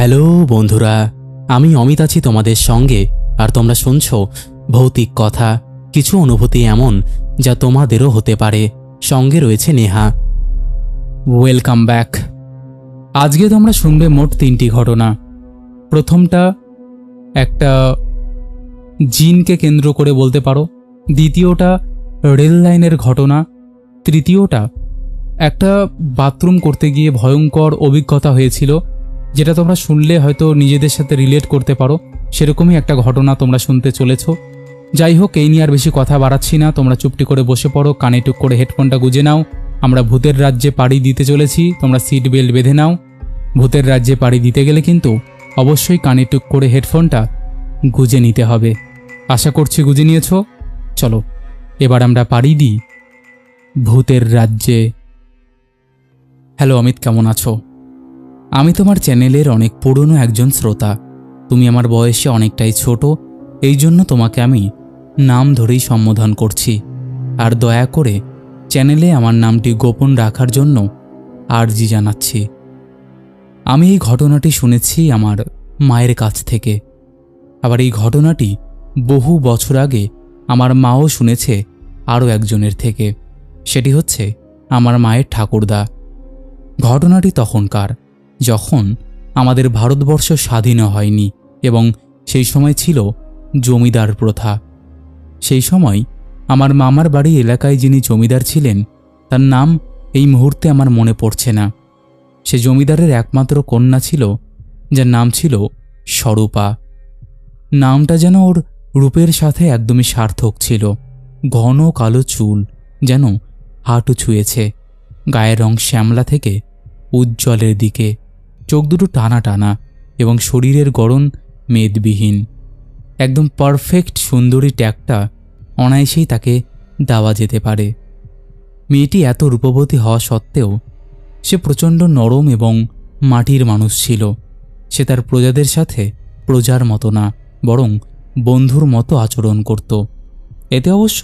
Hello বন্ধুরা, আমি অমিত আছি তোমাদের সঙ্গে। আর তোমরা শুনছো ভৌতিক কথা, কিছু অনুভূতি এমন যা তোমাদেরও হতে পারে। সঙ্গে রয়েছে নেহা। Welcome back. আজকে তোমরা শুনবে মোট 3টি ঘটনা। প্রথমটা একটা জিনকে কেন্দ্র করে বলতে পারো, দ্বিতীয়টা রেল লাইনের ঘটনা, তৃতীয়টা একটা বাথরুম করতে গিয়ে ভয়ঙ্কর অভিজ্ঞতা হয়েছিল, যেটা তোমরা শুনলে হয়তো নিজেদের সাথে রিলেট করতে পারো। সেরকমই একটা ঘটনা তোমরা শুনতে চলেছ। যাই হোক, এই নিয়ে আর বেশি কথা বাড়াচ্ছি না, তোমরা চুপটি করে বসে পড়ো, কানে টুক করে হেডফোনটা গুঁজে নাও। আমরা ভূতের রাজ্যে পাড়ি দিতে চলেছি, তোমরা সিট বেল্ট বেঁধে নাও। ভূতের রাজ্যে পাড়ি দিতে গেলে কিন্তু অবশ্যই কানে টুক করে হেডফোনটা গুঁজে নিতে হবে। আশা করছি গুঁজে নিয়েছ। চলো এবার আমরা পাড়ি দিই ভূতের রাজ্যে। হ্যালো অমিত, কেমন আছো? আমি তোমার চ্যানেলের অনেক পুরনো একজন শ্রোতা। তুমি আমার বয়সে অনেকটাই ছোট, এই জন্য তোমাকে আমি নাম ধরেই সম্বোধন করছি। আর দয়া করে চ্যানেলে আমার নামটি গোপন রাখার জন্য আর্জি জানাচ্ছি। আমি এই ঘটনাটি শুনেছি আমার মায়ের কাছ থেকে। আবার এই ঘটনাটি বহু বছর আগে আমার মাও শুনেছে আরও একজনের থেকে। সেটি হচ্ছে আমার মায়ের ঠাকুরদা। ঘটনাটি তখনকার, যখন আমাদের ভারতবর্ষ স্বাধীন হয়নি এবং সেই সময় ছিল জমিদার প্রথা। সেই সময় আমার মামার বাড়ি এলাকায় যিনি জমিদার ছিলেন, তার নাম এই মুহূর্তে আমার মনে পড়ছে না। সে জমিদারের একমাত্র কন্যা ছিল, যার নাম ছিল স্বরূপা। নামটা যেন ওর রূপের সাথে একদমই সার্থক ছিল। ঘন কালো চুল যেন হাঁটু ছুঁয়েছে, গায়ের রং শ্যামলা থেকে উজ্জ্বলের দিকে, চোখ দুটো টানা টানা এবং শরীরের গড়ন মেদবিহীন। একদম পারফেক্ট সুন্দরী ট্যাগটা অনায়াসেই তাকে দেওয়া যেতে পারে। মেয়েটি এত রূপবতী হওয়া সত্ত্বেও সে প্রচণ্ড নরম এবং মাটির মানুষ ছিল। সে তার প্রজাদের সাথে প্রজার মতো না, বরং বন্ধুর মতো আচরণ করত। এতে অবশ্য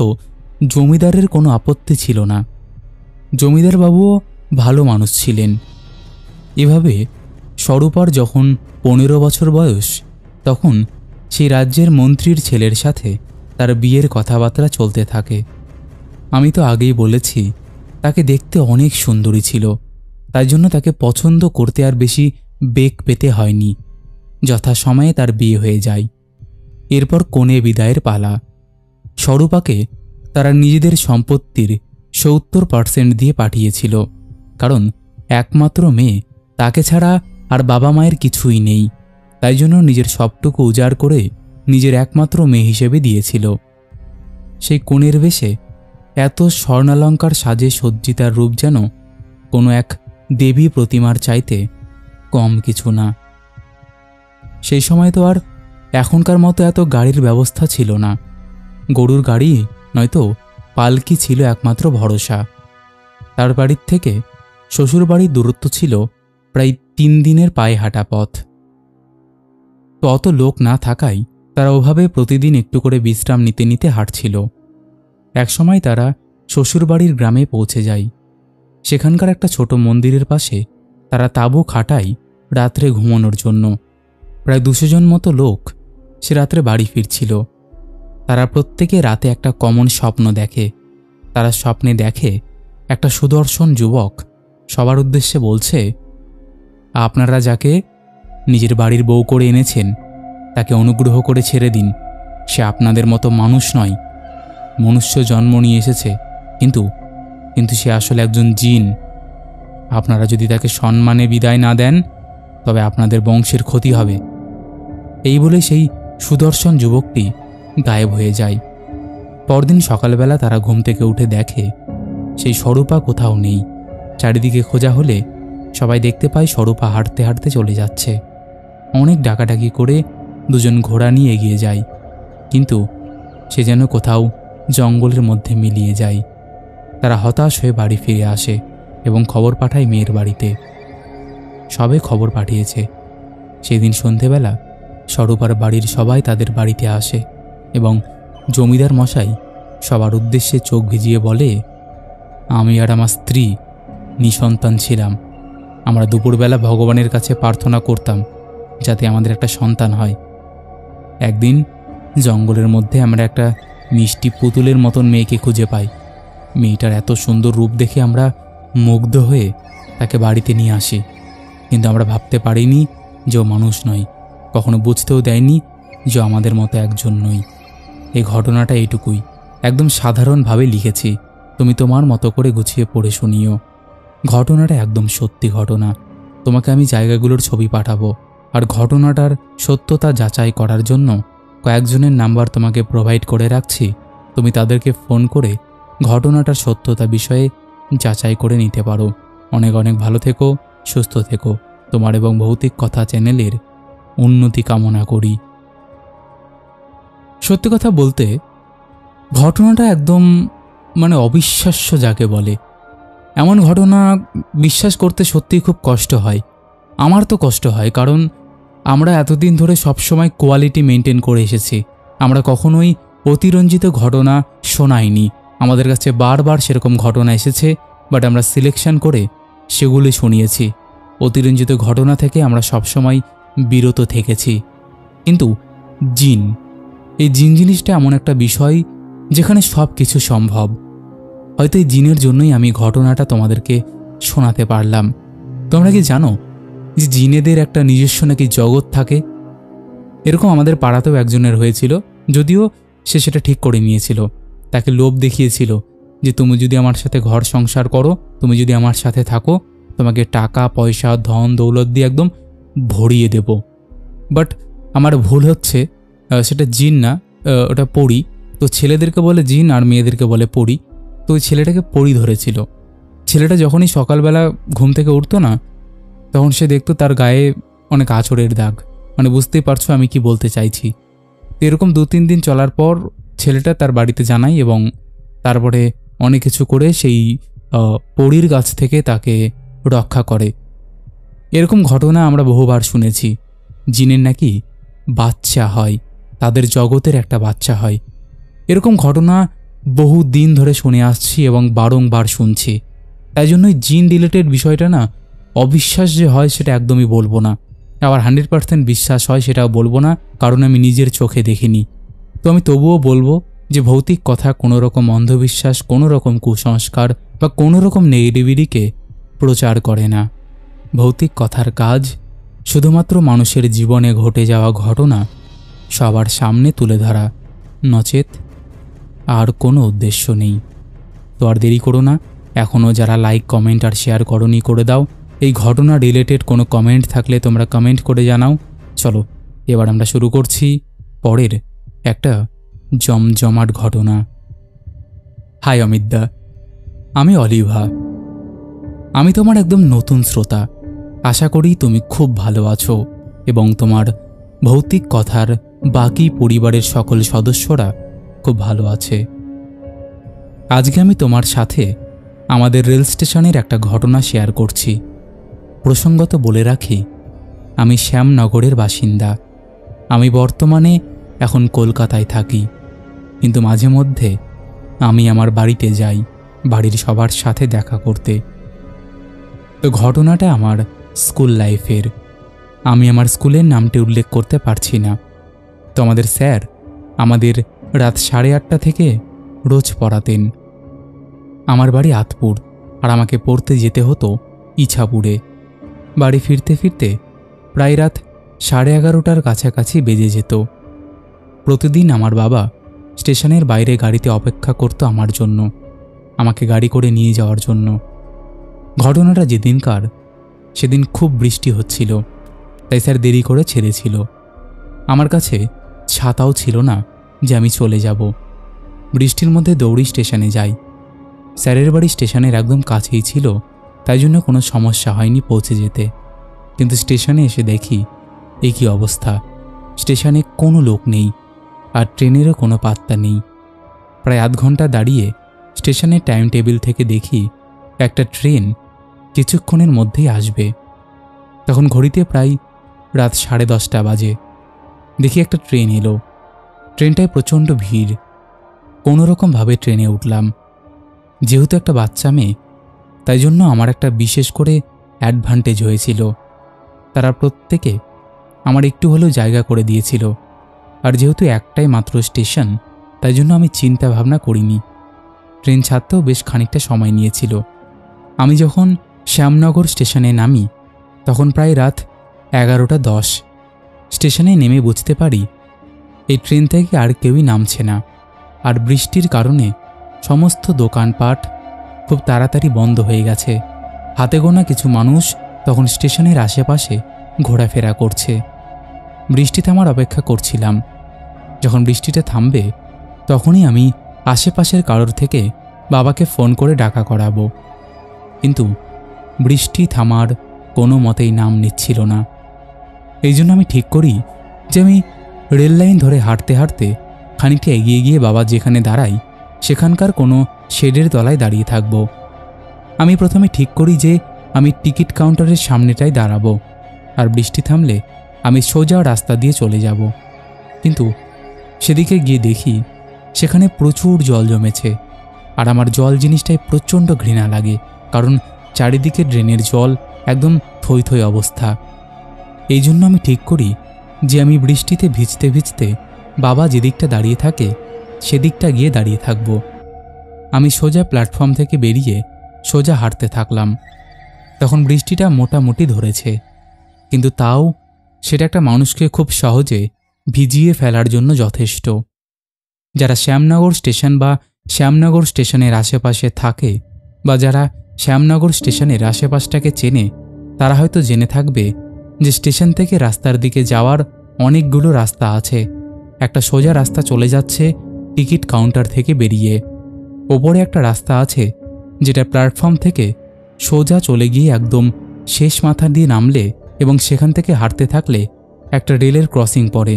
জমিদারের কোনো আপত্তি ছিল না। জমিদার বাবুও ভালো মানুষ ছিলেন। এভাবে স্বরূপার যখন 15 বছর বয়স, তখন সেই রাজ্যের মন্ত্রীর ছেলের সাথে তার বিয়ের কথাবার্তা চলতে থাকে। আমি তো আগেই বলেছি, তাকে দেখতে অনেক সুন্দরী ছিল, তাই জন্য তাকে পছন্দ করতে আর বেশি বেগ পেতে হয়নি। যথাসময়ে তার বিয়ে হয়ে যায়। এরপর কনে বিদায়ের পালা। স্বরূপাকে তারা নিজেদের সম্পত্তির 70% দিয়ে পাঠিয়েছিল, কারণ একমাত্র মেয়ে, তাকে ছাড়া আর বাবা মায়ের কিছুই নেই। তাই জন্য নিজের সবটুকু উজাড় করে নিজের একমাত্র মেয়ে হিসেবে দিয়েছিল। সেই কনের বেশে এত স্বর্ণালঙ্কার সাজে সজ্জিতার রূপ যেন কোনো এক দেবী প্রতিমার চাইতে কম কিছু না। সেই সময় তো আর এখনকার মতো এত গাড়ির ব্যবস্থা ছিল না। গরুর গাড়ি নয়তো পালকি ছিল একমাত্র ভরসা। তার বাড়ির থেকে শ্বশুরবাড়ির দূরত্ব ছিল প্রায় 3 দিনের পায়ে হাঁটা পথ। তো অত লোক না থাকায় তারা ওভাবে প্রতিদিন একটু করে বিশ্রাম নিতে নিতে হাঁটছিল। একসময় তারা শ্বশুরবাড়ির গ্রামে পৌঁছে যায়। সেখানকার একটা ছোট মন্দিরের পাশে তারা তাঁবু খাটায় রাত্রে ঘুমানোর জন্য। প্রায় 200 জন মতো লোক সে রাত্রে বাড়ি ফিরছিল। তারা প্রত্যেকে রাতে একটা কমন স্বপ্ন দেখে। তারা স্বপ্নে দেখে একটা সুদর্শন যুবক সবার উদ্দেশ্যে বলছে, আপনারা যাকে নিজের বাড়ির বউ করে এনেছেন, তাকে অনুগ্রহ করে ছেড়ে দিন। সে আপনাদের মতো মানুষ নয়, মনুষ্য জন্ম নিয়ে এসেছে, কিন্তু সে আসলে একজন জিন। আপনারা যদি তাকে সম্মানে বিদায় না দেন, তবে আপনাদের বংশের ক্ষতি হবে। এই বলে সেই সুদর্শন যুবকটি গায়েব হয়ে যায়। পরদিন সকালবেলা তারা ঘুম থেকে উঠে দেখে সেই স্বরূপা কোথাও নেই। চারিদিকে খোঁজা হলে সবাই দেখতে পায় স্বরূপা হাঁটতে হাঁটতে চলে যাচ্ছে। অনেক ডাকাডাকি করে দুজন ঘোড়া নিয়ে এগিয়ে যায়, কিন্তু সে যেন কোথাও জঙ্গলের মধ্যে মিলিয়ে যায়। তারা হতাশ হয়ে বাড়ি ফিরে আসে এবং খবর পাঠায় মেয়ের বাড়িতে। সবে খবর পাঠিয়েছে। সেদিন সন্ধেবেলা স্বরূপার বাড়ির সবাই তাদের বাড়িতে আসে এবং জমিদার মশাই সবার উদ্দেশ্যে চোখ ভিজিয়ে বলে, আমি আর আমার স্ত্রী নিঃসন্তান ছিলাম। আমরা দুপুরবেলা ভগবানের কাছে প্রার্থনা করতাম যাতে আমাদের একটা সন্তান হয়। একদিন জঙ্গলের মধ্যে আমরা একটা মিষ্টি পুতুলের মতন মেয়েকে খুঁজে পাই। মেয়েটার এত সুন্দর রূপ দেখে আমরা মুগ্ধ হয়ে তাকে বাড়িতে নিয়ে আসি, কিন্তু আমরা ভাবতে পারিনি যে ও মানুষ নয়, কখনো বুঝতেও দেয়নি যে আমাদের মতো একজন নই। এই ঘটনাটা এইটুকুই, একদম সাধারণভাবে লিখেছি, তুমি তোমার মতো করে গুছিয়ে পড়ে শুনিও। ঘটনাটা একদম সত্যি ঘটনা। তোমাকে আমি জায়গাগুলোর ছবি পাঠাবো, আর ঘটনাটার সত্যতা যাচাই করার জন্য কয়েকজনের নাম্বার তোমাকে প্রোভাইড করে রাখছি। তুমি তাদেরকে ফোন করে ঘটনাটার সত্যতা বিষয়ে যাচাই করে নিতে পারো। অনেক অনেক ভালো থেকো, সুস্থ থেকো। তোমার এবং ভৌতিক কথা চ্যানেলের উন্নতি কামনা করি। সত্যি কথা বলতে ঘটনাটা একদম অবিশ্বাস্য যাকে বলে। এমন ঘটনা বিশ্বাস করতে সত্যিই খুব কষ্ট হয়। আমার তো কষ্ট হয়, কারণ আমরা এতদিন ধরে সবসময় কোয়ালিটি মেনটেন করে এসেছি। আমরা কখনোই অতিরঞ্জিত ঘটনা শোনাইনি। আমাদের কাছে বারবার সেরকম ঘটনা এসেছে, বাট আমরা সিলেকশন করে সেগুলি শুনিয়েছি। অতিরঞ্জিত ঘটনা থেকে আমরা সবসময় বিরত থেকেছি। কিন্তু জিন, এই জিন জিনিসটা এমন একটা বিষয় যেখানে সব কিছু সম্ভব। হয়তো এই জিনের জন্যই আমি ঘটনাটা তোমাদেরকে শোনাতে পারলাম। তোমরা কি জানো যে জিনেদের একটা নিজস্ব নাকি জগৎ থাকে? এরকম আমাদের পাড়াতেও একজনের হয়েছিল, যদিও সে সেটা ঠিক করে নিয়েছিল। তাকে লোভ দেখিয়েছিল যে তুমি যদি আমার সাথে ঘর সংসার করো, তুমি যদি আমার সাথে থাকো, তোমাকে টাকা পয়সা ধন দৌলত দিয়ে একদম ভরিয়ে দেব। বাট আমার ভুল হচ্ছে, সেটা জিন না, ওটা পরী। তো ছেলেদেরকে বলে জিন আর মেয়েদেরকে বলে পরী। তো ওই ছেলেটাকে পরী ধরেছিল। ছেলেটা যখনই সকালবেলা ঘুম থেকে উঠতো না, তখন সে দেখতো তার গায়ে অনেক আঁচড়ের দাগ। বুঝতেই পারছো আমি কি বলতে চাইছি। তো এরকম 2-3 দিন চলার পর ছেলেটা তার বাড়িতে জানায় এবং তারপরে অনেক কিছু করে সেই পরীর কাছ থেকে তাকে রক্ষা করে। এরকম ঘটনা আমরা বহুবার শুনেছি। জিনের নাকি বাচ্চা হয়, তাদের জগতের একটা বাচ্চা হয়। এরকম ঘটনা বহু দিন ধরে শুনে আসছি এবং বারংবার শুনছি। তাই জন্যই জিন রিলেটেড বিষয়টা না অবিশ্বাস যে হয় সেটা একদমই বলবো না, আবার 100% বিশ্বাস হয় সেটাও বলবো না, কারণ আমি নিজের চোখে দেখিনি। তো আমি তবুও বলবো যে ভৌতিক কথা কোনো রকম অন্ধবিশ্বাস, কোনো রকম কুসংস্কার বা কোনো রকম নেগেটিভিটিকে প্রচার করে না। ভৌতিক কথার কাজ শুধুমাত্র মানুষের জীবনে ঘটে যাওয়া ঘটনা সবার সামনে তুলে ধরা, নচেত আর কোনো উদ্দেশ্য নেই। তো আর দেরি করো না, এখনও যারা লাইক কমেন্ট আর শেয়ার করনি করে দাও। এই ঘটনা রিলেটেড কোনো কমেন্ট থাকলে তোমরা কমেন্ট করে জানাও। চলো এবার আমরা শুরু করছি পরের একটা জমজমাট ঘটনা। হাই অমিতদা, আমি অলিভা। আমি তোমার একদম নতুন শ্রোতা। আশা করি তুমি খুব ভালো আছো এবং তোমার ভৌতিক কথার বাকি পরিবারের সকল সদস্যরা খুব ভালো আছে। আজকে আমি তোমার সাথে আমাদের রেল স্টেশনের একটা ঘটনা শেয়ার করছি। প্রসঙ্গত বলে রাখি, আমি শ্যামনগরের বাসিন্দা। আমি বর্তমানে এখন কলকাতায় থাকি, কিন্তু মাঝে মধ্যে আমি আমার বাড়িতে যাই বাড়ির সবার সাথে দেখা করতে। তো ঘটনাটা আমার স্কুল লাইফের। আমি আমার স্কুলের নামটি উল্লেখ করতে পারছি না। তো আমাদের স্যার আমাদের রাত 8:30 থেকে রোজ পড়াতেন। আমার বাড়ি আতপুর, আর আমাকে পড়তে যেতে হতো ইছাপুরে। বাড়ি ফিরতে ফিরতে প্রায় রাত 11:30টার কাছাকাছি বেজে যেত। প্রতিদিন আমার বাবা স্টেশনের বাইরে গাড়িতে অপেক্ষা করত আমার জন্য, আমাকে গাড়ি করে নিয়ে যাওয়ার জন্য। ঘটনাটা যেদিনকার, সেদিন খুব বৃষ্টি হচ্ছিল, তাই স্যার দেরি করে ছেড়েছিল। আমার কাছে ছাতাও ছিল না যে আমি চলে যাব। বৃষ্টির মধ্যে দৌড়ি স্টেশনে যাই। স্যারের বাড়ি স্টেশনের একদম কাছেই ছিল, তাই জন্য কোনো সমস্যা হয়নি পৌঁছে যেতে। কিন্তু স্টেশনে এসে দেখি এই কি অবস্থা। স্টেশনে কোনো লোক নেই, আর ট্রেনেরও কোনো পাত্তা নেই। প্রায় আধ ঘন্টা দাঁড়িয়ে স্টেশনের টাইম টেবিল থেকে দেখি একটা ট্রেন কিছুক্ষণের মধ্যেই আসবে। তখন ঘড়িতে প্রায় রাত 10:30 বাজে। দেখি একটা ট্রেন এলো। ট্রেনটায় প্রচণ্ড ভিড়। কোনো রকমভাবে ট্রেনে উঠলাম। যেহেতু একটা বাচ্চা মেয়ে, তাই জন্য আমার একটা বিশেষ করে অ্যাডভান্টেজ হয়েছিল। তারা প্রত্যেকে আমার একটু হলেও জায়গা করে দিয়েছিল। আর যেহেতু একটাই মাত্র স্টেশন, তাই জন্য আমি চিন্তা ভাবনা করিনি। ট্রেন ছাড়তেও বেশ খানিকটা সময় নিয়েছিল। আমি যখন শ্যামনগর স্টেশনে নামি তখন প্রায় রাত 11:10। স্টেশনে নেমে বুঝতে পারি এই ট্রেন থেকে আর কেউই নামছে না। আর বৃষ্টির কারণে সমস্ত দোকানপাট খুব তাড়াতাড়ি বন্ধ হয়ে গেছে। হাতে গোনা কিছু মানুষ তখন স্টেশনের আশেপাশে ঘোরাফেরা করছে। বৃষ্টি থামার অপেক্ষা করছিলাম। যখন বৃষ্টিটা থামবে তখনই আমি আশেপাশের কারোর থেকে বাবাকে ফোন করে ডাকা করাবো। কিন্তু বৃষ্টি থামার কোনো মতেই নাম নিচ্ছিল না। এই জন্য আমি ঠিক করি যে আমি রেল লাইন ধরে হাঁটতে হাঁটতে খানিকটা এগিয়ে গিয়ে বাবা যেখানে দাঁড়াই সেখানকার কোনো শেডের তলায় দাঁড়িয়ে থাকব। আমি প্রথমে ঠিক করি যে আমি টিকিট কাউন্টারের সামনেটাই দাঁড়াবো, আর বৃষ্টি থামলে আমি সোজা রাস্তা দিয়ে চলে যাব। কিন্তু সেদিকে গিয়ে দেখি সেখানে প্রচুর জল জমেছে। আর আমার জল জিনিসটাই প্রচণ্ড ঘৃণা লাগে, কারণ চারিদিকে ড্রেনের জল একদম থই থই অবস্থা। এই জন্য আমি ঠিক করি যে আমি বৃষ্টিতে ভিজতে ভিজতে বাবা যেদিকটা দাঁড়িয়ে থাকে সেদিকটা গিয়ে দাঁড়িয়ে থাকব। আমি সোজা প্ল্যাটফর্ম থেকে বেরিয়ে সোজা হাঁটতে থাকলাম। তখন বৃষ্টিটা মোটামুটি ধরেছে, কিন্তু তাও সেটা একটা মানুষকে খুব সহজে ভিজিয়ে ফেলার জন্য যথেষ্ট। যারা শ্যামনগর স্টেশন বা শ্যামনগর স্টেশনের আশেপাশে থাকে বা যারা শ্যামনগর স্টেশনের আশেপাশটাকে চেনে তারা হয়তো জেনে থাকবে যে স্টেশন থেকে রাস্তার দিকে যাওয়ার অনেকগুলো রাস্তা আছে। একটা সোজা রাস্তা চলে যাচ্ছে টিকিট কাউন্টার থেকে বেরিয়ে। ওপরে একটা রাস্তা আছে যেটা প্ল্যাটফর্ম থেকে সোজা চলে গিয়ে একদম শেষ মাথা দিয়ে নামলে এবং সেখান থেকে হাঁটতে থাকলে একটা রেলের ক্রসিং পড়ে,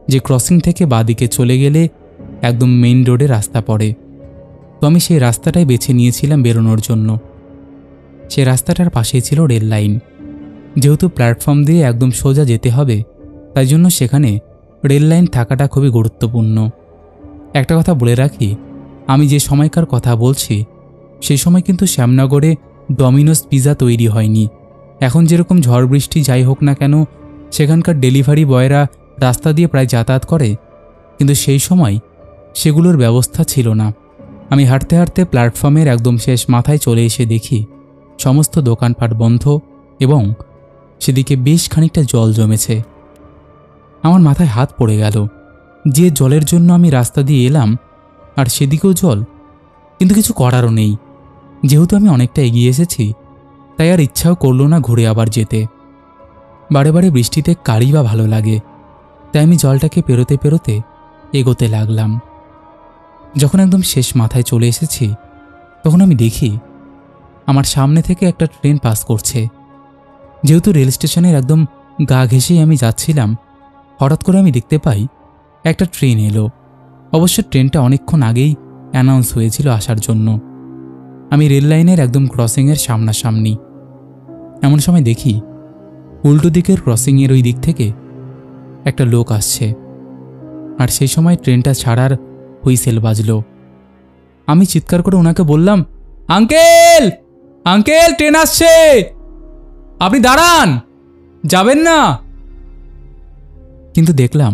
যে ক্রসিং থেকে বাঁদিকে চলে গেলে একদম মেইন রোডে রাস্তা পড়ে। তো আমি সেই রাস্তাটাই বেছে নিয়েছিলাম বেরোনোর জন্য। সে রাস্তাটার পাশেই ছিল রেল লাইন। যেহেতু প্ল্যাটফর্ম দিয়ে একদম সোজা যেতে হবে, তাই জন্য সেখানে রেল লাইন থাকাটা খুবই গুরুত্বপূর্ণ। একটা কথা বলে রাখি, আমি যে সময়কার কথা বলছি সেই সময় কিন্তু শ্যামনগরে ডমিনোস পিৎজা তৈরি হয়নি। এখন যেরকম ঝড় বৃষ্টি যাই হোক না কেন সেখানকার ডেলিভারি বয়রা রাস্তা দিয়ে প্রায় যাতায়াত করে, কিন্তু সেই সময় সেগুলোর ব্যবস্থা ছিল না। আমি হাঁটতে হাঁটতে প্ল্যাটফর্মের একদম শেষ মাথায় চলে এসে দেখি সমস্ত দোকানপাট বন্ধ এবং সেদিকে বেশ খানিকটা জল জমেছে। আমার মাথায় হাত পড়ে গেল যে জলের জন্য আমি রাস্তা দিয়ে এলাম আর সেদিকেও জল, কিন্তু কিছু করারও নেই। যেহেতু আমি অনেকটা এগিয়ে এসেছি তাই আর ইচ্ছাও করল না ঘুরে আবার যেতে। বারে বারে বৃষ্টিতে কারই বা ভালো লাগে, তাই আমি জলটাকে পেরোতে পেরোতে এগোতে লাগলাম। যখন একদম শেষ মাথায় চলে এসেছি তখন আমি দেখি আমার সামনে থেকে একটা ট্রেন পাস করছে। যেহেতু রেল স্টেশনের একদম গা ঘেঁষেই আমি যাচ্ছিলাম, হঠাৎ করে আমি দেখতে পাই একটা ট্রেন এলো। অবশ্য ট্রেনটা অনেকক্ষণ আগেই অ্যানাউন্স হয়েছিল আসার জন্য। আমি রেল লাইনের একদম ক্রসিংয়ের সামনাসামনি। এমন সময় দেখি উল্টো দিকের ক্রসিংয়ের ওই দিক থেকে একটা লোক আসছে, আর সেই সময় ট্রেনটা ছাড়ার হুইসেল বাজল। আমি চিৎকার করে ওনাকে বললাম, আঙ্কেল আঙ্কেল, ট্রেন আসছে, আপনি দাঁড়ান, যাবেন না। কিন্তু দেখলাম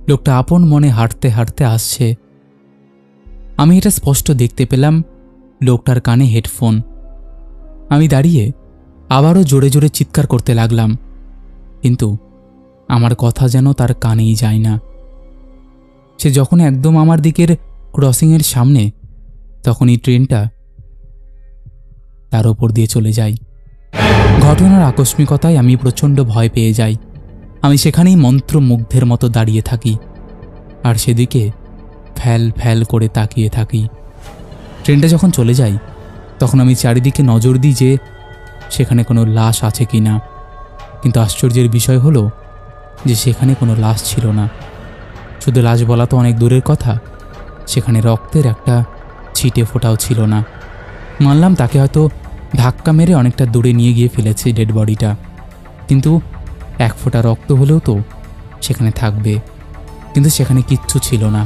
লোকটা আপন মনে হাঁটতে হাঁটতে আসছে। আমি এটা স্পষ্ট দেখতে পেলাম লোকটার কানে হেডফোন। আমি দাঁড়িয়ে আবারও জোরে জোরে চিৎকার করতে লাগলাম, কিন্তু আমার কথা যেন তার কানেই যায় না। সে যখন একদম আমার দিকের ক্রসিংয়ের সামনে, তখনই ট্রেনটা তার ওপর দিয়ে চলে যায়। ঘটনার আকস্মিকতায় আমি প্রচণ্ড ভয় পেয়ে যাই। আমি সেখানেই মন্ত্রমুগ্ধের মতো দাঁড়িয়ে থাকি আর সেদিকে ফ্যাল ফ্যাল করে তাকিয়ে থাকি। ট্রেনটা যখন চলে যায় তখন আমি চারিদিকে নজর দিই যে সেখানে কোনো লাশ আছে কি না, কিন্তু আশ্চর্যের বিষয় হলো যে সেখানে কোনো লাশ ছিল না। শুধু লাশ বলা তো অনেক দূরের কথা, সেখানে রক্তের একটা ছিটে ফোঁটাও ছিল না। মানলাম তাকে হয়তো ধাক্কা মেরে অনেকটা দূরে নিয়ে গিয়ে ফেলেছে ডেড বডিটা, কিন্তু এক ফোঁটা রক্ত হলেও তো সেখানে থাকবে, কিন্তু সেখানে কিচ্ছু ছিল না।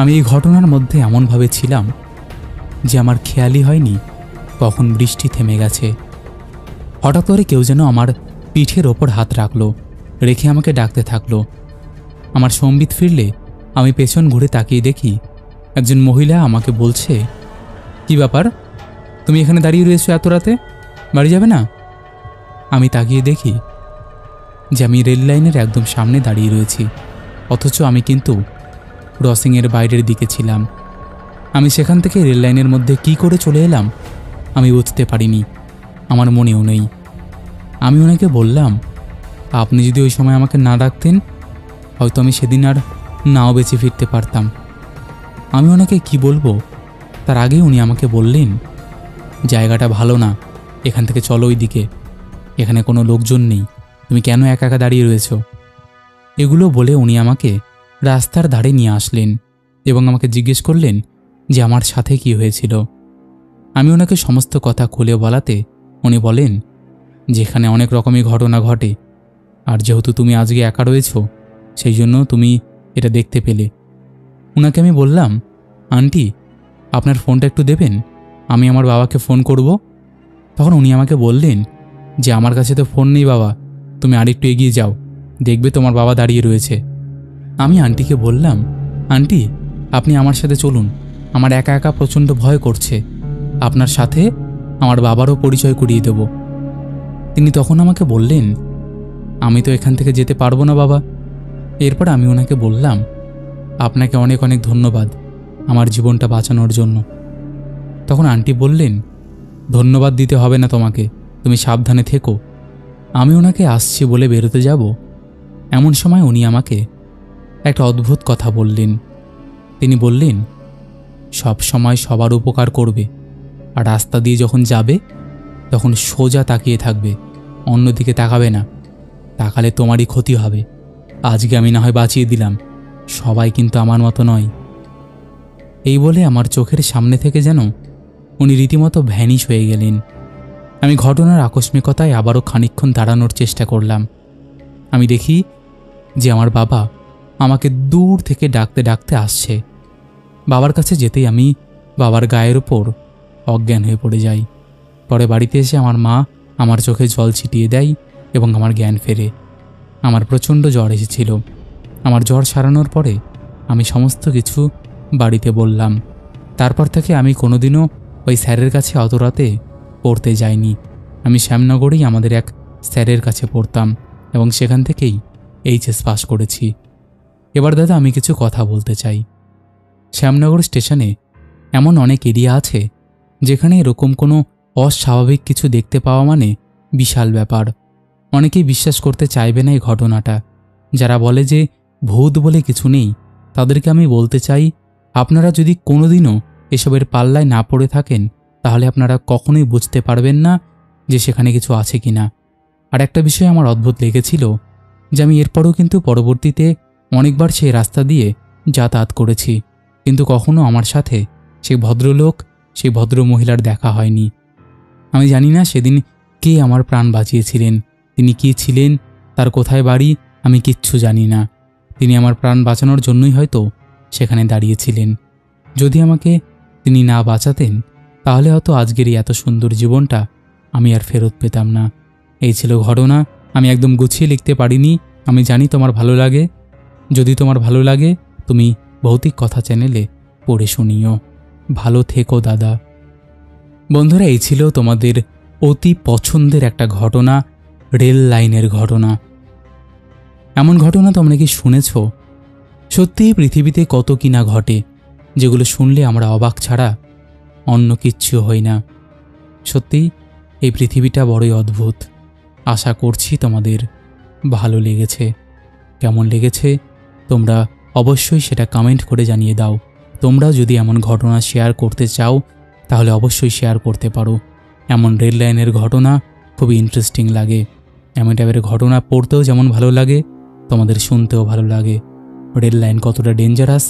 আমি এই ঘটনার মধ্যে এমনভাবে ছিলাম যে আমার খেয়ালই হয়নি কখন বৃষ্টি থেমে গেছে। হঠাৎ করে কেউ যেন আমার পিঠের ওপর হাত রাখল রেখে আমাকে ডাকতে থাকলো। আমার সম্বিত ফিরলে আমি পেছন ঘুরে তাকিয়ে দেখি একজন মহিলা আমাকে বলছে, কি ব্যাপার, তুমি এখানে দাঁড়িয়ে রয়েছো এত রাতে, বাড়ি যাবে না? আমি তাকিয়ে দেখি যে আমি রেল লাইনের একদম সামনে দাঁড়িয়ে রয়েছি, অথচ আমি কিন্তু ক্রসিংয়ের বাইরের দিকে ছিলাম। আমি সেখান থেকে রেল লাইনের মধ্যে কি করে চলে এলাম আমি বুঝতে পারিনি, আমার মনেও নেই। আমি ওনাকে বললাম, আপনি যদি ওই সময় আমাকে না ডাকতেন হয়তো আমি সেদিন আর নাও বেঁচে ফিরতে পারতাম। আমি ওনাকে কি বলবো তার আগেই উনি আমাকে বললেন, জায়গাটা ভালো না, এখান থেকে চলো ওই দিকে, এখানে কোনো লোকজন নেই, তুমি কেন একা একা দাঁড়িয়ে রয়েছো? এগুলো বলে উনি আমাকে রাস্তার ধারে নিয়ে আসলেন এবং আমাকে জিজ্ঞেস করলেন যে আমার সাথে কি হয়েছিল। আমি ওনাকে সমস্ত কথা খুলে বলাতে উনি বলেন যেখানে অনেক রকমই ঘটনা ঘটে, আর যেহেতু তুমি আজকে একা রয়েছো সেই জন্য তুমি এটা দেখতে পেলে। ওনাকে আমি বললাম, আন্টি আপনার ফোনটা একটু দেবেন, আমি আমার বাবাকে ফোন করব। তখন উনি আমাকে বললেন যে আমার কাছে তো ফোন নেই বাবা, তুমি আরেকটু এগিয়ে যাও, দেখবে তোমার বাবা দাঁড়িয়ে রয়েছে। আমি আন্টিকে বললাম, আন্টি আপনি আমার সাথে চলুন, আমার একা একা প্রচণ্ড ভয় করছে, আপনার সাথে আমার বাবারও পরিচয় করিয়ে দেব। তিনি তখন আমাকে বললেন, আমি তো এখান থেকে যেতে পারবো না বাবা। এরপর আমি ওনাকে বললাম, আপনাকে অনেক অনেক ধন্যবাদ আমার জীবনটা বাঁচানোর জন্য। তখন আন্টি বললেন, ধন্যবাদ দিতে হবে না তোমাকে, তুমি সাবধানে থেকো। আমি ওনাকে আসছি বলে বেরোতে যাব, এমন সময় উনি আমাকে একটা অদ্ভুত কথা বললেন। তিনি বললেন, সব সময় সবার উপকার করবে, আর রাস্তা দিয়ে যখন যাবে তখন সোজা তাকিয়ে থাকবে, অন্যদিকে তাকাবে না, তাকালে তোমারই ক্ষতি হবে। আজকে আমি না হয় বাঁচিয়ে দিলাম, সবাই কিন্তু আমার মতো নয়। এই বলে আমার চোখের সামনে থেকে যেন উনি রীতিমতো ভ্যানিশ হয়ে গেলেন। আমি ঘটনার আকস্মিকতায় আবারও খানিকক্ষণ দাঁড়ানোর চেষ্টা করলাম। আমি দেখি যে আমার বাবা আমাকে দূর থেকে ডাকতে ডাকতে আসছে। বাবার কাছে যেতেই আমি বাবার গায়ের ওপর অজ্ঞান হয়ে পড়ে যাই। পরে বাড়িতে এসে আমার মা আমার চোখে জল ছিটিয়ে দেয় এবং আমার জ্ঞান ফেরে। আমার প্রচণ্ড জ্বর এসেছিল। আমার জ্বর সারানোর পরে আমি সমস্ত কিছু বাড়িতে বললাম। তারপর থেকে আমি কোনোদিনও ওই স্যারের কাছে অত রাতে পড়তে যাইনি। আমি শ্যামনগরেই আমাদের এক স্যারের কাছে পড়তাম এবং সেখান থেকেই এইচএস পাস করেছি। এবার দাদা আমি কিছু কথা বলতে চাই। শ্যামনগর স্টেশনে এমন অনেক এরিয়া আছে যেখানে এরকম কোনো অস্বাভাবিক কিছু দেখতে পাওয়া মানে বিশাল ব্যাপার। অনেকেই বিশ্বাস করতে চাইবে না এই ঘটনাটা। যারা বলে যে ভূত বলে কিছু নেই, তাদেরকে আমি বলতে চাই, আপনারা যদি কোনোদিনও এসবের পাল্লায় না পড়ে থাকেন তাহলে আপনারা কখনোই বুঝতে পারবেন না যে সেখানে কিছু আছে কি না। আর একটা বিষয় আমার অদ্ভুত লেগেছিল যে আমি এরপরও কিন্তু পরবর্তীতে অনেকবার সেই রাস্তা দিয়ে যাতায়াত করেছি, কিন্তু কখনো আমার সাথে সেই ভদ্রলোক, সেই ভদ্র মহিলার দেখা হয়নি। আমি জানি না সেদিন কে আমার প্রাণ বাঁচিয়েছিলেন, তিনি কে ছিলেন, তার কোথায় বাড়ি আমি কিচ্ছু জানি না। তিনি আমার প্রাণ বাঁচানোর জন্যই হয়তো সেখানে দাঁড়িয়েছিলেন। যদি আমাকে তিনি না বাঁচাতেন তাহলে হয়তো আজকের এই এত সুন্দর জীবনটা আমি আর ফেরত পেতাম না। এই ছিল ঘটনা। আমি একদম গুছিয়ে লিখতে পারিনি। আমি জানি তোমার ভালো লাগে। যদি তোমার ভালো লাগে তুমি ভৌতিক কথা চ্যানেলে পড়ে শুনিও। ভালো থেকো দাদা। বন্ধুরা, এই ছিল তোমাদের অতি পছন্দের একটা ঘটনা, রেল লাইনের ঘটনা। এমন ঘটনা তোমরা কি শুনেছ? সত্যিই পৃথিবীতে কত কি না ঘটে, যেগুলো শুনলে আমরা অবাক ছাড়া অন্য কিচ্ছু হই না। সত্যি এই পৃথিবীটা বড়ই অদ্ভুত। আশা করছি তোমাদের ভালো লেগেছে। কেমন লেগেছে তোমরা অবশ্যই সেটা কমেন্ট করে জানিয়ে দাও। তোমরা যদি এমন ঘটনা শেয়ার করতে চাও তাহলে অবশ্যই শেয়ার করতে পারো। এমন রেল লাইনের ঘটনা খুবই ইন্টারেস্টিং লাগে। এমন টাইপের ঘটনা পড়তেও যেমন ভালো লাগে, তোমাদের শুনতেও ভালো লাগে। রেল লাইন কতটা ডেঞ্জারাস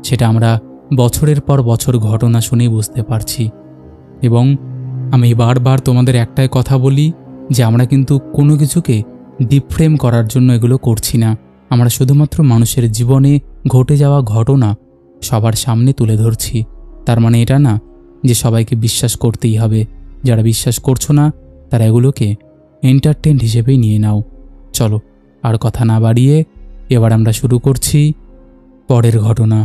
সেটা আমরা বছরের পর বছর ঘটনা শুনেই বুঝতে পারছি। এবং আমি বারবার তোমাদের একটাই কথা বলি যে আমরা কিন্তু কোনো কিছুকে ডিফ্রেম করার জন্য এগুলো করছি না। আমরা শুধুমাত্র মানুষের জীবনে ঘটে যাওয়া ঘটনা সবার সামনে তুলে ধরছি। তার মানে এটা না যে সবাইকে বিশ্বাস করতেই হবে। যারা বিশ্বাস করছো না তারা এগুলোকে এন্টারটেইনড হিসেবেই নিয়ে নাও। চলো আর কথা না বাড়িয়ে এবার আমরা শুরু করছি পরের ঘটনা।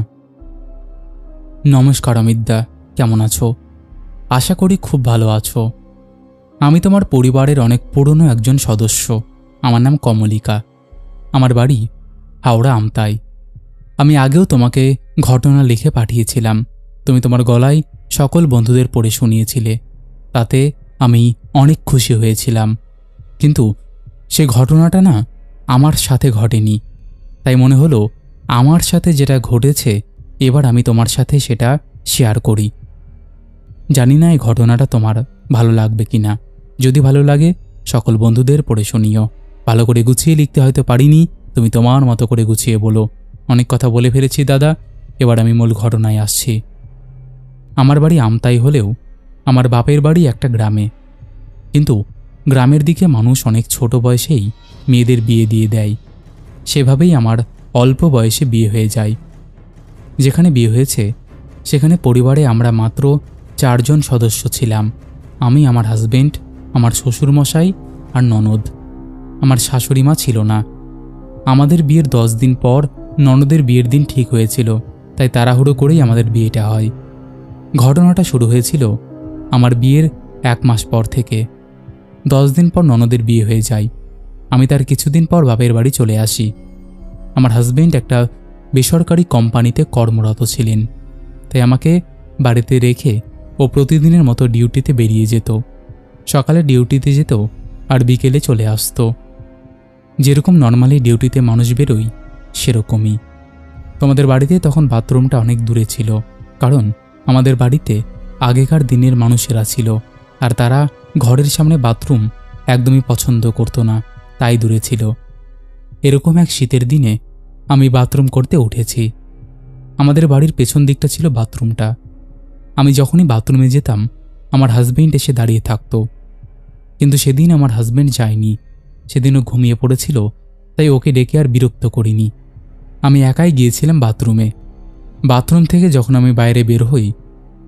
নমস্কার অমিতদা, কেমন আছো? আশা করি খুব ভালো আছো। আমি তোমার পরিবারের অনেক পুরনো একজন সদস্য। আমার নাম কমলিকা। আমার বাড়ি হাওড়া আমতাই। আমি আগেও তোমাকে ঘটনা লিখে পাঠিয়েছিলাম। তুমি তোমার গলায় সকল বন্ধুদের পড়ে শুনিয়েছিলে। তাতে আমি অনেক খুশি হয়েছিলাম। কিন্তু সে ঘটনাটা না আমার সাথে ঘটেনি। তাই মনে হলো আমার সাথে যেটা ঘটেছে এবার আমি তোমার সাথে সেটা শেয়ার করি। জানি না এই ঘটনাটা তোমার ভালো লাগবে কি না। যদি ভালো লাগে সকল বন্ধুদের পড়ে শুনিও। ভালো করে গুছিয়ে লিখতে হয়তো পারিনি, তুমি তোমার মতো করে গুছিয়ে বলো। অনেক কথা বলে ফেলেছি দাদা, এবার আমি মূল ঘটনায় আসছি। আমার বাড়ি আমতাই হলেও আমার বাপের বাড়ি একটা গ্রামে। কিন্তু গ্রামের দিকে মানুষ অনেক ছোট বয়সেই মেয়েদের বিয়ে দিয়ে দেয়। সেভাবেই আমার অল্প বয়সে বিয়ে হয়ে যায়। যেখানে বিয়ে হয়েছে সেখানে পরিবারে আমরা মাত্র 4 জন সদস্য ছিলাম। আমি, আমার হাজবেন্ড, আমার শ্বশুরমশাই আর ননদ। আমার শাশুড়ি মা ছিল না। আমাদের বিয়ের 10 দিন পর ননদের বিয়ের দিন ঠিক হয়েছিল, তাই তাড়াহুড়ো করেই আমাদের বিয়েটা হয়। ঘটনাটা শুরু হয়েছিল আমার বিয়ের 1 মাস পর থেকে। 10 দিন পর ননদের বিয়ে হয়ে যায়। আমি তার কিছুদিন পর বাপের বাড়ি চলে আসি। আমার হাজবেন্ড একটা বেসরকারি কোম্পানিতে কর্মরত ছিলেন, তাই আমাকে বাড়িতে রেখে ও প্রতিদিনের মতো ডিউটিতে বেরিয়ে যেত। সকালে ডিউটিতে যেত আর বিকেলে চলে আসতো। যেরকম নর্মালি ডিউটিতে মানুষ বেরোয় সেরকমই। তোমাদের বাড়িতে তখন বাথরুমটা অনেক দূরে ছিল, কারণ আমাদের বাড়িতে আগেকার দিনের মানুষেরা ছিল আর তারা ঘরের সামনে বাথরুম একদমই পছন্দ করতো না, তাই দূরে ছিল। এরকম এক শীতের দিনে আমি বাথরুম করতে উঠেছি। আমাদের বাড়ির পেছন দিকটা ছিল বাথরুমটা। আমি যখনই বাথরুমে যেতাম আমার হাজবেন্ড এসে দাঁড়িয়ে থাকতো। কিন্তু সেদিন আমার হাজবেন্ড যায়নি। সেদিনও ঘুমিয়ে পড়েছিল, তাই ওকে ডেকে আর বিরক্ত করিনি। আমি একাই গিয়েছিলাম বাথরুমে। বাথরুম থেকে যখন আমি বাইরে বের হই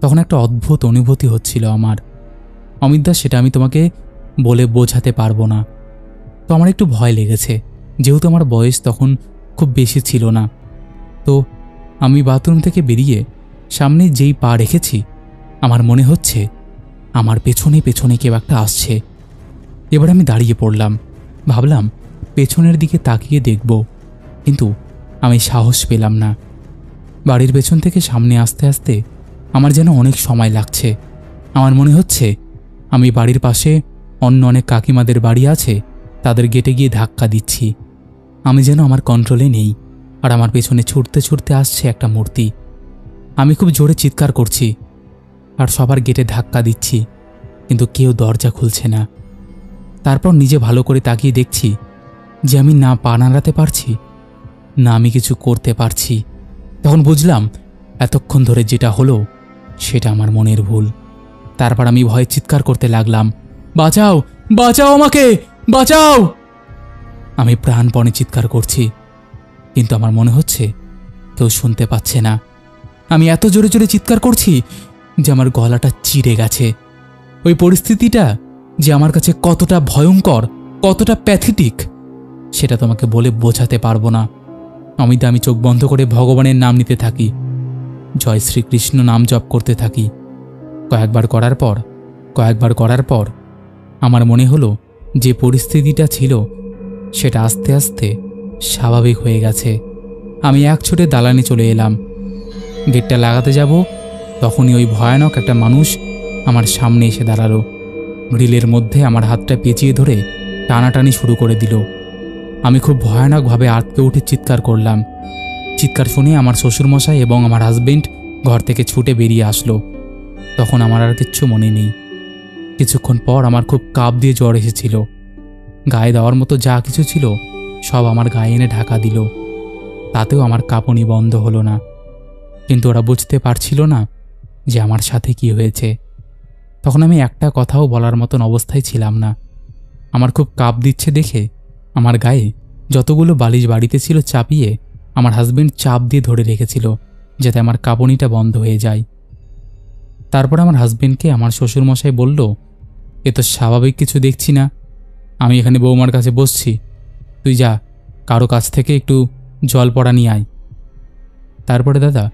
তখন একটা অদ্ভুত অনুভূতি হচ্ছিল আমার। অমিতদা, সেটা আমি তোমাকে বলে বোঝাতে পারবো না। তো আমার একটু ভয় লেগেছে, যেহেতু আমার বয়স তখন খুব বেশি ছিল না। তো আমি বাথরুম থেকে বেরিয়ে সামনে যেই পা রেখেছি আমার মনে হচ্ছে আমার পেছনে পেছনে কেউ একটা আসছে। এবার আমি দাঁড়িয়ে পড়লাম, ভাবলাম পেছনের দিকে তাকিয়ে দেখব, কিন্তু আমি সাহস পেলাম না। বাড়ির পেছন থেকে সামনে আসতে আসতে আমার যেন অনেক সময় লাগছে। আমার মনে হচ্ছে আমি বাড়ির পাশে অন্য অনেক কাকিমাদের বাড়ি আছে, তাদের গেটে গিয়ে ধাক্কা দিচ্ছি। আমি যেন আমার কন্ট্রোলে নেই, আর আমার পেছনে ছুটতে ছুটতে আসছে একটা মূর্তি। আমি খুব জোরে চিৎকার করছি আর সবার গেটে ধাক্কা দিচ্ছি, কিন্তু কেউ দরজা খুলছে না। তারপর নিজে ভালো করে তাকিয়ে দেখছি যে আমি না পা নাড়াতে পারছি, না আমি কিছু করতে পারছি। তখন বুঝলাম এতক্ষণ ধরে যেটা হলো সেটা আমার মনের ভুল। তারপর আমি ভয়ে চিৎকার করতে লাগলাম, বাঁচাও, বাঁচাও, আমাকে বাঁচাও। আমি প্রাণপণে চিৎকার করছি, কিন্তু আমার মনে হচ্ছে কেউ শুনতে পাচ্ছে না। আমি এত জোরে জোরে চিৎকার করছি যে আমার গলাটা চিড়ে গেছে। ওই পরিস্থিতিটা যে আমার কাছে কতটা ভয়ঙ্কর, কতটা প্যাথেটিক, সেটা তোমাকে বলে বোঝাতে পারবো না। আমি চোখ বন্ধ করে ভগবানের নাম নিতে থাকি, জয় শ্রীকৃষ্ণ নাম জপ করতে থাকি। কয়েকবার করার পর আমার মনে হলো যে পরিস্থিতিটা ছিল সেটা আস্তে আস্তে স্বাভাবিক হয়ে গেছে। আমি এক ছুটে দালানে চলে এলাম। গেটটা লাগাতে যাব, তখনই ওই ভয়ানক একটা মানুষ আমার সামনে এসে দাঁড়ালো। গ্রিলের মধ্যে আমার হাতটা পেঁচিয়ে ধরে টানাটানি শুরু করে দিল। আমি খুব ভয়ানকভাবে আটকে উঠে চিৎকার করলাম। চিৎকার শুনে আমার শ্বশুরমশাই এবং আমার হাজবেন্ড ঘর থেকে ছুটে বেরিয়ে আসলো। তখন আমার আর কিচ্ছু মনে নেই। কিছুক্ষণ পর আমার খুব কাঁপ দিয়ে জ্বর এসেছিল। গায়ে দেওয়ার মতো যা কিছু ছিল সব আমার গায়ে এনে ঢাকা দিল। তাতেও আমার কাঁপুনি বন্ধ হলো না। কিন্তু ওরা বুঝতে পারছিল না যে আমার সাথে কি হয়েছে। তখন আমি একটা কথাও বলার মতন অবস্থায় ছিলাম না। আমার খুব কাঁপ দিচ্ছে দেখে আমার গায়ে যতগুলো বালিশ বাড়িতে ছিল চাপিয়ে আমার হাজবেন্ড চাপ দিয়ে ধরে রেখেছিল, যাতে আমার কাঁপুনিটা বন্ধ হয়ে যায়। তারপর আমার হাজবেন্ডকে আমার শ্বশুরমশাই বলল, এ তো স্বাভাবিক কিছু দেখছি না। আমি এখানে বৌমার কাছে বসছি, তুই যা কারো কাছ থেকে একটু জল পড়া নিয়ে আয়। তারপরে দাদা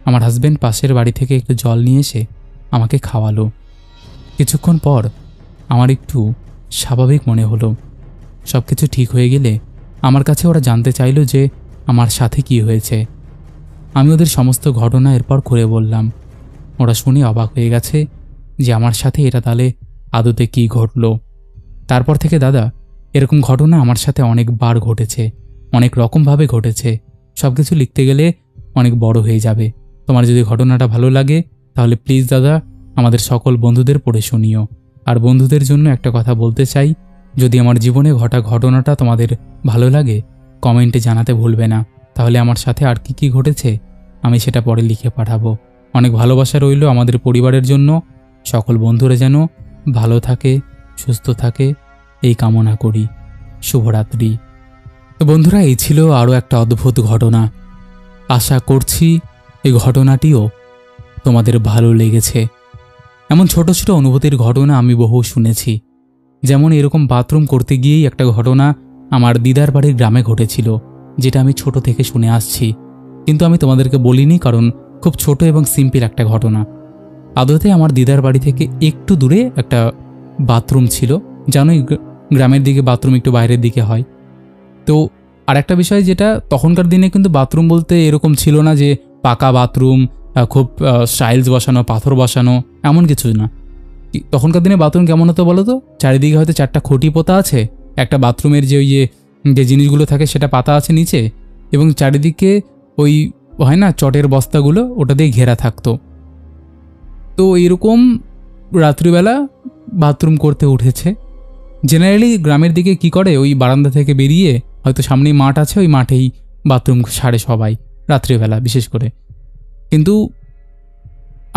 আমার হাজব্যান্ড পাশের বাড়ি থেকে একটু জল নিয়ে এসে আমাকে খাওয়ালো। কিছুক্ষণ পর আমার একটু স্বাভাবিক মনে হলো। সব কিছু ঠিক হয়ে গেলে আমার কাছে ওরা জানতে চাইলো যে আমার সাথে কি হয়েছে। আমি ওদের সমস্ত ঘটনা এরপর করে বললাম। ওরা শুনে অবাক হয়ে গেছে যে আমার সাথে এটা তাহলে আদতে কী ঘটলো। তারপর থেকে দাদা এরকম ঘটনা আমার সাথে অনেকবার ঘটেছে, অনেক রকমভাবে ঘটেছে। সব কিছু লিখতে গেলে অনেক বড় হয়ে যাবে। তোমার যদি ঘটনাটা ভালো লাগে তাহলে প্লিজ দাদা আমাদের সকল বন্ধুদের পড়ে শুনিও। আর বন্ধুদের জন্য একটা কথা বলতে চাই, যদি আমার জীবনে ঘটা ঘটনাটা তোমাদের ভালো লাগে কমেন্টে জানাতে ভুলবে না। তাহলে আমার সাথে আর কি কি ঘটেছে আমি সেটা পরে লিখে পাঠাবো। অনেক ভালোবাসা রইল আমাদের পরিবারের জন্য। সকল বন্ধুরা যেন ভালো থাকে, সুস্থ থাকে এই কামনা করি। শুভরাত্রি। তো বন্ধুরা, এই ছিল আরও একটা অদ্ভুত ঘটনা। আশা করছি এই ঘটনাটিও তোমাদের ভালো লেগেছে। এমন ছোট ছোট অনুভূতির ঘটনা আমি বহু শুনেছি। যেমন এরকম বাথরুম করতে গিয়েই একটা ঘটনা আমার দিদার বাড়ির গ্রামে ঘটেছিল, যেটা আমি ছোট থেকে শুনে আসছি, কিন্তু আমি তোমাদেরকে বলিনি কারণ খুব ছোট এবং সিম্পল একটা ঘটনা। আদতে আমার দিদার বাড়ি থেকে একটু দূরে একটা বাথরুম ছিল। জানোই গ্রামের দিকে বাথরুম একটু বাইরের দিকে হয়। তো আর একটা বিষয়, যেটা তখনকার দিনে কিন্তু বাথরুম বলতে এরকম ছিল না যে পাকা বাথরুম, খুব স্টাইলস বসানো, পাথর বসানো, এমন কিছু না। তখনকার দিনে বাথরুম কেমন হতো বলো তো? চারিদিকে হয়তো 4টা খুঁটি পোতা আছে, একটা বাথরুমের যে ওই যে জিনিসগুলো থাকে সেটা পাতা আছে নিচে, এবং চারিদিকে ওই হয় না চটের বস্তাগুলো, ওটা দিয়ে ঘেরা থাকতো। তো এরকম রাত্রিবেলা বাথরুম করতে উঠেছে। জেনারেলি গ্রামের দিকে কি করে, ওই বারান্দা থেকে বেরিয়ে হয়তো সামনেই মাঠ আছে, ওই মাঠেই বাথরুম সারে সবাই রাত্রিবেলা বিশেষ করে। কিন্তু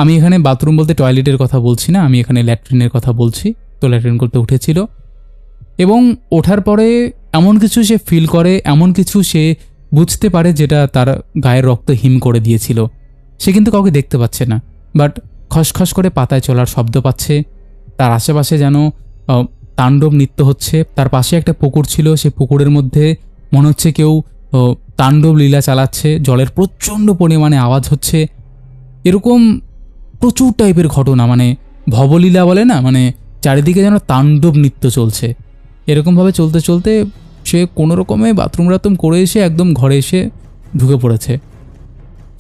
আমি এখানে বাথরুম বলতে টয়লেটের কথা বলছি না, আমি এখানে ল্যাট্রিনের কথা বলছি। তো ল্যাট্রিন করতে উঠেছিল এবং ওঠার পরে এমন কিছু সে ফিল করে, এমন কিছু সে বুঝতে পারে যেটা তার গায়ের রক্ত হিম করে দিয়েছিল। সে কিন্তু কাউকে দেখতে পাচ্ছে না, বাট খসখস করে পাতায় চলার শব্দ পাচ্ছে। তার আশেপাশে যেন তাণ্ডব নৃত্য হচ্ছে। তার পাশে একটা পুকুর ছিল, সে পুকুরের মধ্যে মনে হচ্ছে কেউ তাণ্ডব লীলা চালাচ্ছে, জলের প্রচণ্ড পরিমাণে আওয়াজ হচ্ছে। এরকম প্রচুর টাইপের ঘটনা, মানে ভবলীলা বলে না, মানে চারিদিকে যেন তাণ্ডব নৃত্য চলছে। এরকমভাবে চলতে চলতে সে কোনো রকমে বাথরুম করে এসে একদম ঘরে এসে ঢুকে পড়েছে।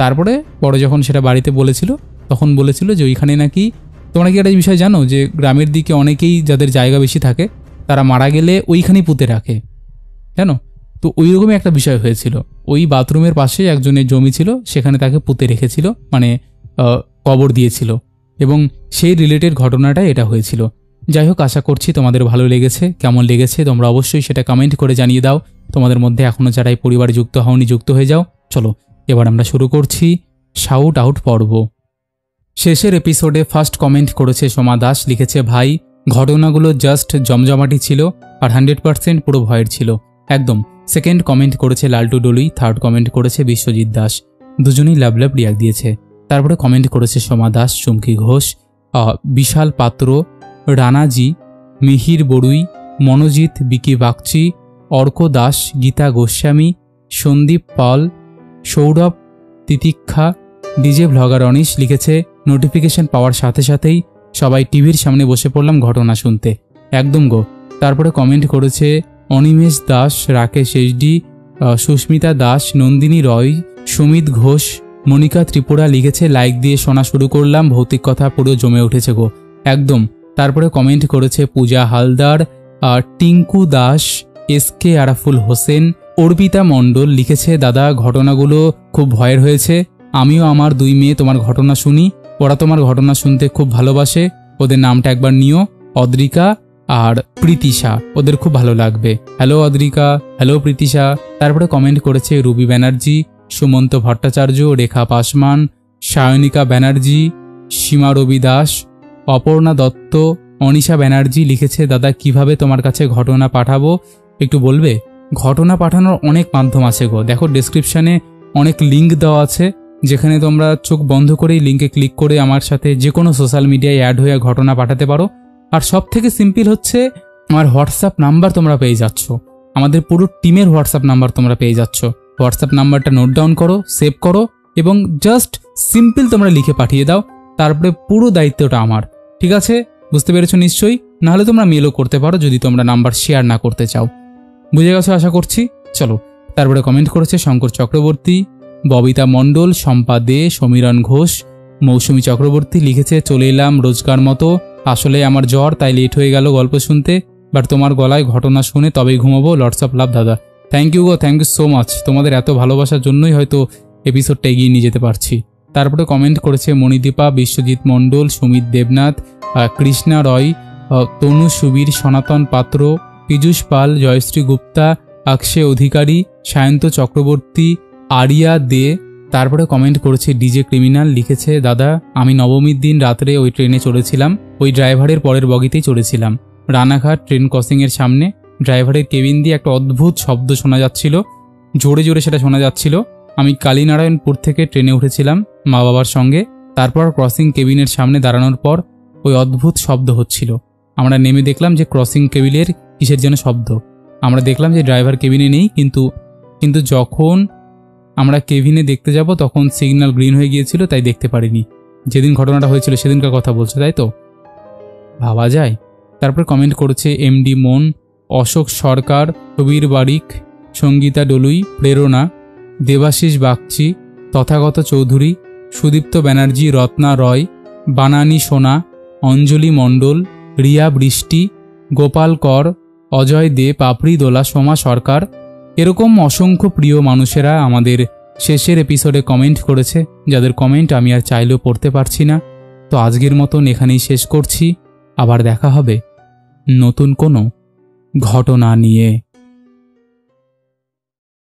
তারপরে পরে যখন সেটা বাড়িতে বলেছিল, তখন বলেছিল যে ওইখানে নাকি, তোমরা কি একটা বিষয় জানো যে গ্রামের দিকে অনেকেই যাদের জায়গা বেশি থাকে তারা মারা গেলে ওইখানেই পুঁতে রাখে, জানো? তো ওই রকমই একটা বিষয় হয়েছিল। ওই বাথরুমের পাশে একজনের জমি ছিল, সেখানে তাকে পুঁতে রেখেছিল, মানে কবর দিয়েছিল, এবং সেই রিলেটেড ঘটনাটাই এটা হয়েছিল। যাই হোক, আশা করছি তোমাদের ভালো লেগেছে। কেমন লেগেছে তোমরা অবশ্যই সেটা কমেন্ট করে জানিয়ে দাও। তোমাদের মধ্যে এখনও যারা এই পরিবারে যুক্ত হওনি, যুক্ত হয়ে যাও। চলো এবার আমরা শুরু করছি শাউট আউট পর্ব। শেষের এপিসোডে ফার্স্ট কমেন্ট করেছে সোমা দাস, লিখেছে, ভাই ঘটনাগুলো জাস্ট জমজমাটি ছিল আর 100% পুরো ভয়ের ছিল একদম। সেকেন্ড কমেন্ট করেছে লালটু ডলুই, থার্ড কমেন্ট করেছে বিশ্বজিৎ দাস। দুজনেই লাভ লাভ রিয়াক্ট দিয়েছে। তারপরে কমেন্ট করেছে সোমা দাস, চুমকি ঘোষ, বিশাল পাত্র, রানাজি, মিহির বড়ুই, মনোজিৎ, বিকি বাগচি, অর্ক দাস, গীতা গোস্বামী, সন্দীপ পাল, সৌরভ, তিতিক্ষা, ডিজে ভ্লগার অনিশ লিখেছে, নোটিফিকেশন পাওয়ার সাথে সাথেই সবাই টিভির সামনে বসে পড়লাম ঘটনা শুনতে, একদম গো। তারপরে কমেন্ট করেছে অনিমেষ দাস, রাকেশ এইচডি, সুস্মিতা দাস, নন্দিনী রয়, সুমিত ঘোষ, মনিকা ত্রিপুরা লিখেছে, লাইক দিয়ে শোনা শুরু করলাম, ভৌতিক কথা পুরো জমে উঠেছে গো, একদম। তারপরে কমেন্ট করেছে পূজা হালদার, টিঙ্কু দাস, এসকে আরাফুল হোসেন, অর্পিতা মণ্ডল লিখেছে, দাদা ঘটনাগুলো খুব ভয়ের হয়েছে। আমিও আমার 2 মেয়ে তোমার ঘটনা শুনি, ওরা তোমার ঘটনা শুনতে খুব ভালোবাসে। ওদের নামটা একবার নিও, অদ্রিকা আর প্রীতিশা, ওদের খুব ভালো লাগবে। Hello Adrika, hello Pritisha. তারপরে কমেন্ট করেছে রুবি ব্যানার্জি, সুমন্ত ভট্টাচার্য, রেখা পাসমান, সায়নিকা ব্যানার্জি, সীমা রবি দাস, অপর্ণা দত্ত, অনিশা ব্যানার্জি লিখেছে, দাদা কিভাবে তোমার কাছে ঘটনা পাঠাবো একটু বলবে? ঘটনা পাঠানোর অনেক মাধ্যম আছে গো, দেখো ডেসক্রিপশানে অনেক লিঙ্ক দেওয়া আছে, যেখানে তোমরা চোখ বন্ধ করেই লিঙ্কে ক্লিক করে আমার সাথে যে কোনো সোশ্যাল মিডিয়ায় অ্যাড হয়ে ঘটনা পাঠাতে পারো। আর সব থেকে সিম্পল হচ্ছে আমার হোয়াটসঅ্যাপ নাম্বার তোমরা পেয়ে যাচ্ছ। আমাদের পুরো টিমের হোয়াটসঅ্যাপ নাম্বার তোমরা পেয়ে যাচ্ছ। হোয়াটসঅ্যাপ নাম্বারটা নোট ডাউন করো, সেভ করো এবং জাস্ট সিম্পল তোমরা লিখে পাঠিয়ে দাও, তারপরে পুরো দায়িত্বটা আমার। ঠিক আছে, বুঝতে পেরেছো নিশ্চয়ই? নাহলে তোমরা মেলও করতে পারো যদি তোমরা নাম্বার শেয়ার না করতে চাও। বুঝে গেছো আশা করছি। চলো, তারপরে কমেন্ট করেছে শঙ্কর চক্রবর্তী, ববিতা মণ্ডল, শম্পা দে, সমীরণ ঘোষ, মৌসুমী চক্রবর্তী লিখেছে চলে এলাম রোজকার মতো। আসলে আমার জ্বর, তাই লেট হয়ে গেল গল্প শুনতে, বাট তোমার গলায় ঘটনা শুনে তবেই ঘুমাবো। লটস অফ লাভ দাদা। থ্যাংক ইউ গো, থ্যাংক ইউ সো মাচ। তোমাদের এত ভালোবাসার জন্যই হয়তো এপিসোডটা এগিয়ে নিয়ে যেতে পারছি। তারপরে কমেন্ট করেছে মণিদীপা, বিশ্বজিৎ মণ্ডল, সুমিত দেবনাথ, কৃষ্ণা রয়, তনু সুবীর, সনাতন পাত্র, পীযূষ পাল, জয়শ্রী গুপ্তা, অক্ষয় অধিকারী, সায়ন্ত চক্রবর্তী, আরিয়া দে। তারপরে কমেন্ট করেছে ডিজে ক্রিমিনাল, লিখেছে দাদা আমি নবমীর দিন রাত্রে ওই ট্রেনে চড়েছিলাম, ওই ড্রাইভারের পরের বগিতেই চড়েছিলাম। রানাঘাট ট্রেন ক্রসিংয়ের সামনে ড্রাইভারের কেবিন দিয়ে একটা অদ্ভুত শব্দ শোনা যাচ্ছিল, জোরে জোরে সেটা শোনা যাচ্ছিল। আমি কালীনারায়ণপুর থেকে ট্রেনে উঠেছিলাম মা বাবার সঙ্গে। তারপর ক্রসিং কেবিনের সামনে দাঁড়ানোর পর ওই অদ্ভুত শব্দ হচ্ছিল। আমরা নেমে দেখলাম যে ক্রসিং কেবিনের কিসের যেন শব্দ। আমরা দেখলাম যে ড্রাইভার কেবিনে নেই, কিন্তু যখন আমরা কেবিনে দেখতে যাব তখন সিগন্যাল গ্রিন হয়ে গিয়েছিল, তাই দেখতে পারিনি। যেদিন ঘটনাটা হয়েছিল সেদিনকার কথা বলছে, তাই তো? ভাবা যায়। তারপর কমেন্ট করেছে এমডি মন, অশোক সরকার, কবির বারিক, সঙ্গীতা ডলুই, প্রেরণা, দেবাশিস বাগচি, তথাগত চৌধুরী, সুদীপ্ত ব্যানার্জি, রত্না রয়, বানানি সোনা, অঞ্জলি মণ্ডল, রিয়া বৃষ্টি, গোপাল কর, অজয় দে, পাপড়ি দোলা, সোমা সরকার। এরকম অসংখ্য প্রিয় মানুষেরা আমাদের শেষের এপিসোডে কমেন্ট করেছে, যাদের কমেন্ট আমি আর চাইলেও পড়তে পারছি না। তো আজকের মতন এখানেই শেষ করছি। আবার দেখা হবে নতুন কোনো ঘটনা নিয়ে।